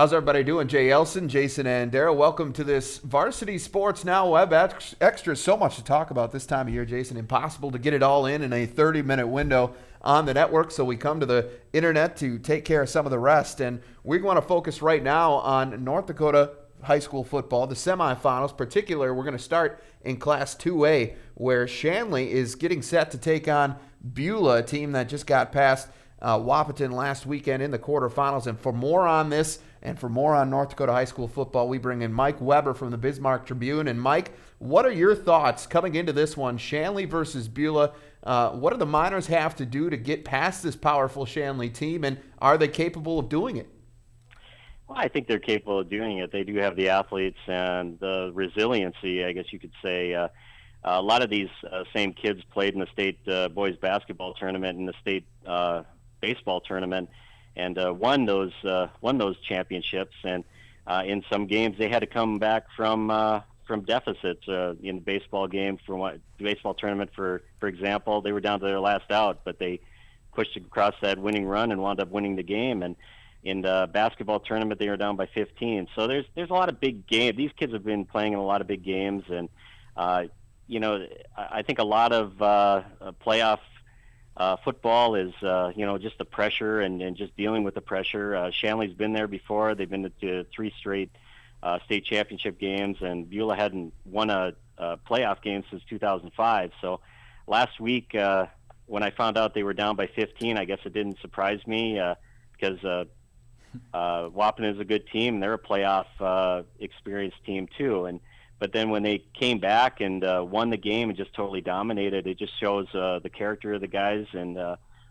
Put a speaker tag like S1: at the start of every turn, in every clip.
S1: How's everybody doing? Jay Elsen, Jason Andera. Welcome to this Varsity Sports Now Web Extra. So much to talk about this time of year, Jason. Impossible to get it all in a 30-minute window on the network, so we come to the internet to take care of some of the rest. And we want to focus right now on North Dakota high school football, the semifinals. Particular, we're going to start in Class 2A, where Shanley is getting set to take on Beulah, a team that just got past Wahpeton last weekend in the quarterfinals. And for more on this and for more on North Dakota high school football, we bring in Mike Weber from the Bismarck Tribune. And Mike, what are your thoughts coming into this one, Shanley versus Beulah? What do the Miners have to do to get past this powerful Shanley team, and are they capable of doing it?
S2: Well, I think they're capable of doing it. They do have the athletes and the resiliency, I guess you could say. A lot of these same kids played in the state boys basketball tournament and the state baseball tournament, and won those championships. And in some games, they had to come back from deficits. In the baseball game, the baseball tournament, for example, they were down to their last out, but they pushed across that winning run and wound up winning the game. And in the basketball tournament, they were down by 15. So there's a lot of big games. These kids have been playing in a lot of big games, and I think a lot of playoff football is just the pressure and just dealing with the pressure. Shanley's been there before. They've been to 3 straight state championship games, and Beulah hadn't won a playoff game since 2005. So last week, when I found out they were down by 15, I guess it didn't surprise me because Wahpeton is a good team. They're a playoff experienced team too. But then when they came back and won the game and just totally dominated, it just shows the character of the guys and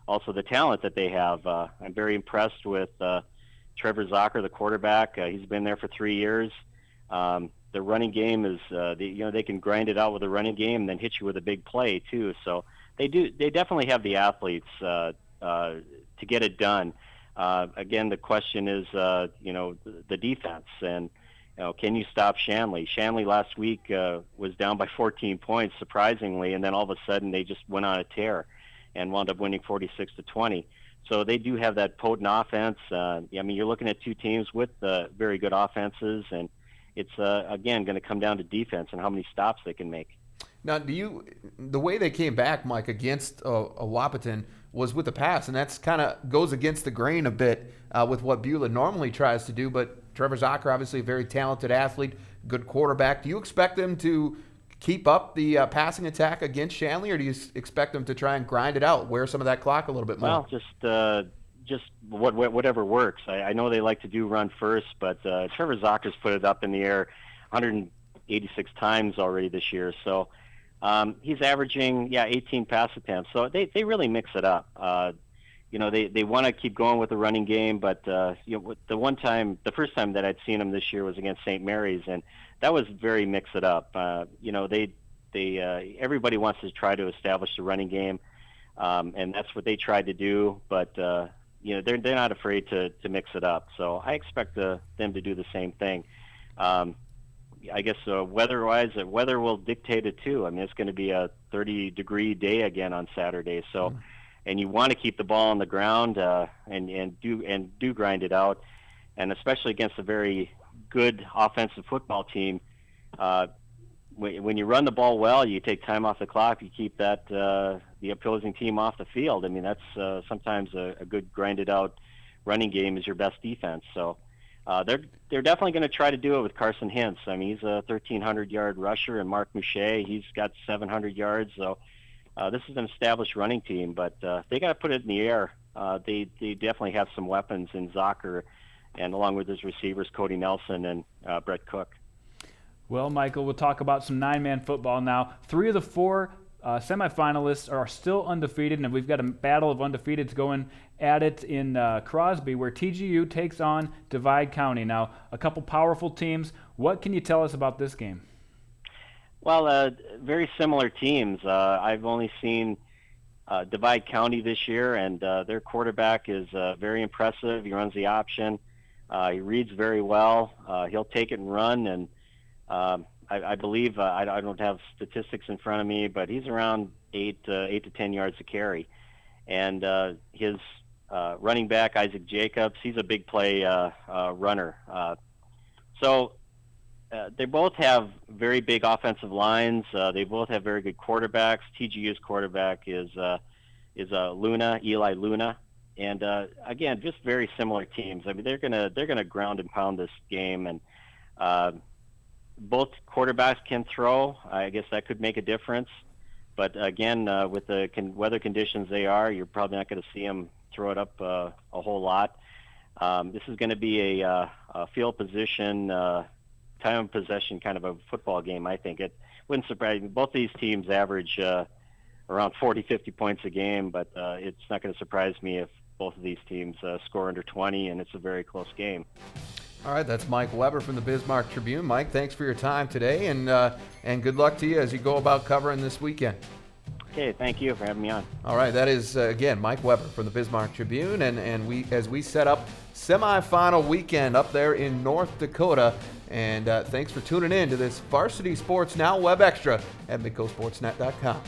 S2: also the talent that they have. I'm very impressed with Trevor Zocker, the quarterback. He's been there for 3 years. The running game is, they can grind it out with a running game and then hit you with a big play too. So they definitely have the athletes to get it done. Again, the question is, the defense, and can you stop Shanley? Shanley last week was down by 14 points, surprisingly, and then all of a sudden they just went on a tear and wound up winning 46-20. So they do have that potent offense. You're looking at two teams with very good offenses, and it's again going to come down to defense and how many stops they can make.
S1: Now, the way they came back, Mike, against a Wahpeton was with the pass, and that's kind of goes against the grain a bit with what Beulah normally tries to do. But Trevor Zocker, obviously a very talented athlete, good quarterback. Do you expect them to keep up the passing attack against Shanley, or do you expect them to try and grind it out, wear some of that clock a little bit more?
S2: Well, just whatever works. I know they like to do run first, but Trevor Zocker's put it up in the air 186 times already this year. So he's averaging 18 pass attempts. So they really mix it up. They want to keep going with the running game, but the first time that I'd seen them this year was against St. Mary's, and that was very mix it up. Everybody wants to try to establish the running game, and that's what they tried to do. But they're not afraid to mix it up. So I expect them to do the same thing. I guess weather-wise, weather will dictate it too. I mean, it's going to be a 30-degree day again on Saturday, so. And you want to keep the ball on the ground and do grind it out, and especially against a very good offensive football team. When you run the ball well, you take time off the clock, you keep the opposing team off the field. I mean, that's sometimes a good grinded out running game is your best defense. So they're definitely going to try to do it with Carson Hintz. I mean, he's a 1,300-yard rusher, and Mark Mouche, he's got 700 yards. So. This is an established running team, but they got to put it in the air. They definitely have some weapons in Zocker, and along with his receivers, Cody Nelson and Brett Cook.
S3: Well, Michael, we'll talk about some 9-man football now. 3 of the 4 semifinalists are still undefeated, and we've got a battle of undefeateds going at it in Crosby, where TGU takes on Divide County. Now, a couple powerful teams. What can you tell us about this game?
S2: Well, very similar teams. I've only seen Divide County this year, and their quarterback is very impressive. He runs the option. He reads very well. He'll take it and run, and I believe I don't have statistics in front of me, but he's around 8 to 10 yards a carry, and his running back Isaac Jacobs. He's a big play runner. So they both have very big offensive lines. They both have very good quarterbacks. TGU's quarterback is Eli Luna, and again, just very similar teams. I mean, they're gonna ground and pound this game, and both quarterbacks can throw. I guess that could make a difference. But again, with the weather conditions you're probably not going to see them throw it up a whole lot. This is going to be a field position, time of possession kind of a football game, I think. It wouldn't surprise me. Both these teams average around 40, 50 points a game, but it's not going to surprise me if both of these teams score under 20, and it's a very close game.
S1: All right, that's Mike Weber from the Bismarck Tribune. Mike, thanks for your time today, and good luck to you as you go about covering this weekend.
S2: Okay, thank you for having me on.
S1: All right, that is, again, Mike Weber from the Bismarck Tribune, and we set up semifinal weekend up there in North Dakota, and thanks for tuning in to this Varsity Sports Now Web Extra at midcoastsportsnet.com.